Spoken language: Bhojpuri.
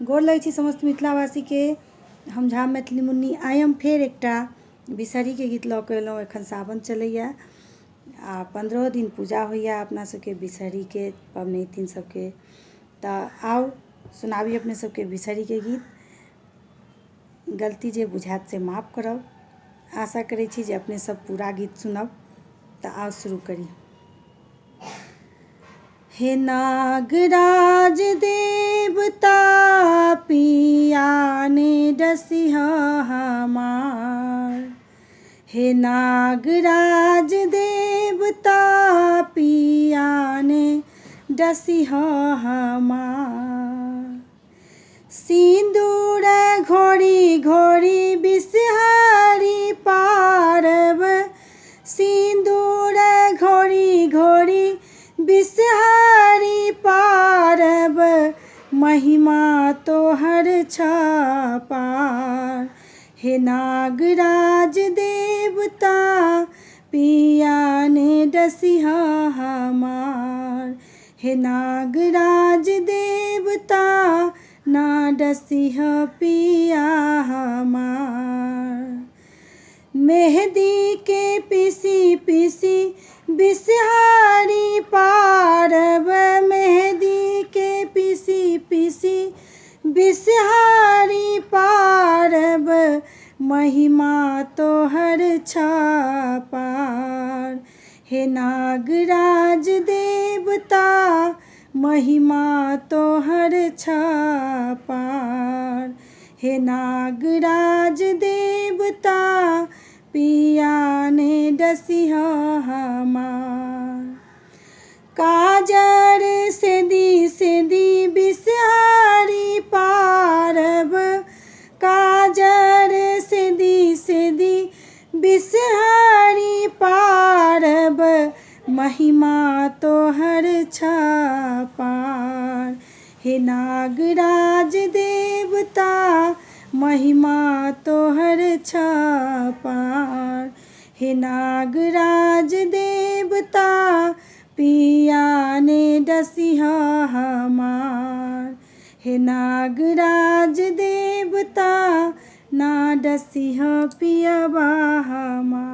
गोर लगै छी समस्त मिथिलावासी के। हम झा मैथिली मुन्नी आइ हम फेर एकटा बिषहरी के गीत लऽ कऽ एलहुँ। एखन सावन चलैया आ 15 दिन पूजा होइया अपना सबके बिषहरी के पबनैतिन सबके। तऽ आउ सुनाबी अपने सबके बिषहरी के गीत। गलती जे बुझायत से माफ करब। आशा करै छी जे अपने सब पूरा गीत सुनब। तऽ आउ शुरू करी। हे नागराज देवता पिया ने डसिहा हमार। हे नागराज देवता पिया ने डसिहा हमार। सिंदूर घोरी घोरी बिषहरी पारब। सिंदूर घोरी घोरी बिषहरी पारब। महिमा तोहर छपार। हे नागराज देवता पिया ने डसिहा हमार। हे नागराज देवता ना डसिहा पिया हमार। मेहंदी के पीसी पीसी बिषहरी पारब। मेहंदी के पीसी पीसी बिषहरी पारब। महिमा तोहर छपार। हे नागराज देवता महिमा तोहर छपार। हे नागराज देवता पिया ने डसिहा हमार। काजर सेंधी बिषहरी पारब। काजर सेंधी बिषहरी पारब। महिमा तोहर छपार। हे नागराज देवता महिमा तोहर छपार। हे नागराज देवता पिया ने डसिहा हमार। हे नागराज देवता ना डसिहा पियबा हमार।